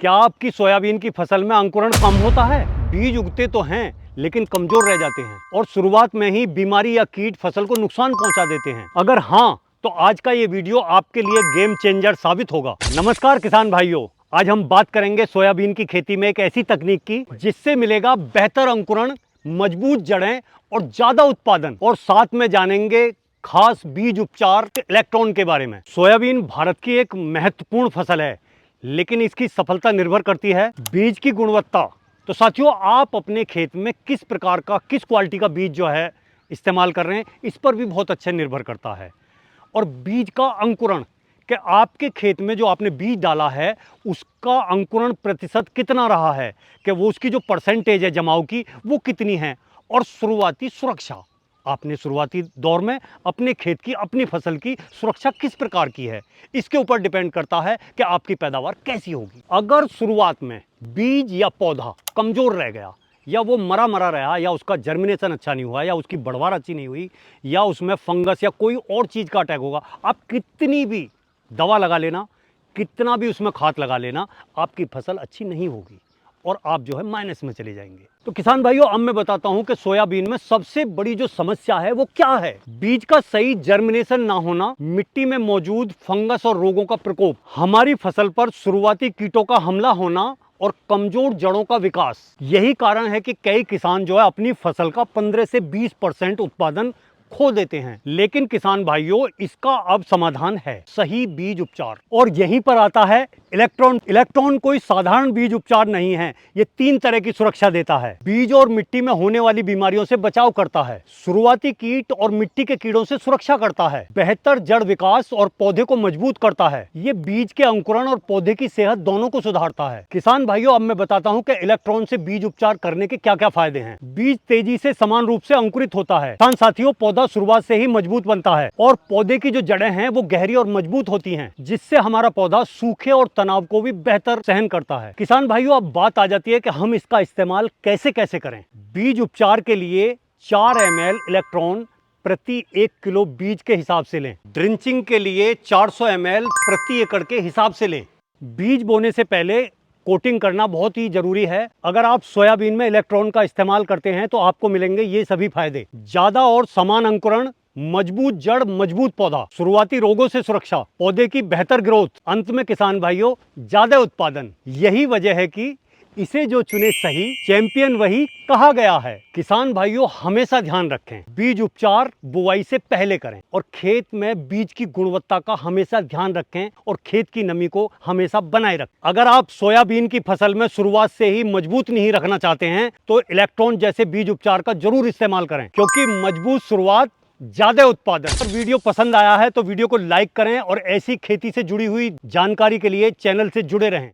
क्या आपकी सोयाबीन की फसल में अंकुरण कम होता है? बीज उगते तो हैं लेकिन कमजोर रह जाते हैं और शुरुआत में ही बीमारी या कीट फसल को नुकसान पहुंचा देते हैं। अगर हाँ, तो आज का ये वीडियो आपके लिए गेम चेंजर साबित होगा। नमस्कार किसान भाइयों, आज हम बात करेंगे सोयाबीन की खेती में एक ऐसी तकनीक की जिससे मिलेगा बेहतर अंकुरण, मजबूत जड़ें और ज्यादा उत्पादन। और साथ में जानेंगे खास बीज उपचार इलेक्ट्रॉन के बारे में। सोयाबीन भारत की एक महत्वपूर्ण फसल है, लेकिन इसकी सफलता निर्भर करती है बीज की गुणवत्ता। तो साथियों, आप अपने खेत में किस प्रकार का, किस क्वालिटी का बीज जो है इस्तेमाल कर रहे हैं, इस पर भी बहुत अच्छे निर्भर करता है। और बीज का अंकुरण, कि आपके खेत में जो आपने बीज डाला है उसका अंकुरण प्रतिशत कितना रहा है, कि वो उसकी जो परसेंटेज है जमाव की वो कितनी है। और शुरुआती सुरक्षा, आपने शुरुआती दौर में अपने खेत की, अपनी फसल की सुरक्षा किस प्रकार की है, इसके ऊपर डिपेंड करता है कि आपकी पैदावार कैसी होगी। अगर शुरुआत में बीज या पौधा कमजोर रह गया, या वो मरा मरा रहा, या उसका जर्मिनेशन अच्छा नहीं हुआ, या उसकी बढ़वार अच्छी नहीं हुई, या उसमें फंगस या कोई और चीज का अटैक होगा, आप कितनी भी दवा लगा लेना, कितना भी उसमें खाद लगा लेना, आपकी फसल अच्छी नहीं होगी और आप जो है माइनस में चले जाएंगे। तो किसान भाइयों, अब मैं बताता हूं कि सोयाबीन में सबसे बड़ी जो समस्या है वो क्या है। बीज का सही जर्मिनेशन ना होना, मिट्टी में मौजूद फंगस और रोगों का प्रकोप, हमारी फसल पर शुरुआती कीटों का हमला होना और कमजोर जड़ों का विकास। यही कारण है कि कई किसान जो है अपनी फसल का 15 से 20% उत्पादन खो देते हैं। लेकिन किसान भाइयों, इसका अब समाधान है सही बीज उपचार, और यहीं पर आता है इलेक्ट्रॉन। इलेक्ट्रॉन कोई साधारण बीज उपचार नहीं है, ये 3 तरह की सुरक्षा देता है। बीज और मिट्टी में होने वाली बीमारियों से बचाव करता है, शुरुआती कीट और मिट्टी के कीड़ों से सुरक्षा करता है, बेहतर जड़ विकास और पौधे को मजबूत करता है। ये बीज के अंकुरण और पौधे की सेहत दोनों को सुधारता है। किसान भाइयों, अब मैं बताता हूं कि इलेक्ट्रॉन से बीज उपचार करने के क्या क्या फायदे हैं। बीज तेजी से समान रूप से अंकुरित होता है। साथियों, पौधा शुरुआत से ही मजबूत बनता है और पौधे की जो जड़ें हैं वो गहरी और मजबूत होती हैं, जिससे हमारा पौधा सूखे और तनाव को भी बेहतर सहन करता है। किसान भाइयों, अब बात आ जाती है कि हम इसका इस्तेमाल कैसे कैसे करें। बीज उपचार के लिए 4 ml इलेक्ट्रॉन प्रति 1 किलो बीज के हिसाब से लें। ड्रिंचिंग के लिए 400 ml प्रति एकड़ के हिसाब से लें। बीज बोने से पहले कोटिंग करना बहुत ही जरूरी है। अगर आप सोयाबीन में इलेक्ट्रॉन का इस्तेमाल करते हैं तो आपको मिलेंगे ये सभी फायदे: ज्यादा और समान अंकुरण, मजबूत जड़, मजबूत पौधा, शुरुआती रोगों से सुरक्षा, पौधे की बेहतर ग्रोथ, अंत में किसान भाइयों ज्यादा उत्पादन। यही वजह है कि इसे जो चुने सही, चैंपियन वही कहा गया है। किसान भाइयों, हमेशा ध्यान रखें, बीज उपचार बुआई से पहले करें और खेत में बीज की गुणवत्ता का हमेशा ध्यान रखें और खेत की नमी को हमेशा बनाए रखें। अगर आप सोयाबीन की फसल में शुरुआत से ही मजबूत नहीं रखना चाहते हैं तो इलेक्ट्रॉन जैसे बीज उपचार का जरूर इस्तेमाल करें, क्योंकि मजबूत शुरुआत, ज्यादा उत्पादन। अगर वीडियो पसंद आया है तो वीडियो को लाइक करें और ऐसी खेती से जुड़ी हुई जानकारी के लिए चैनल से जुड़े रहें।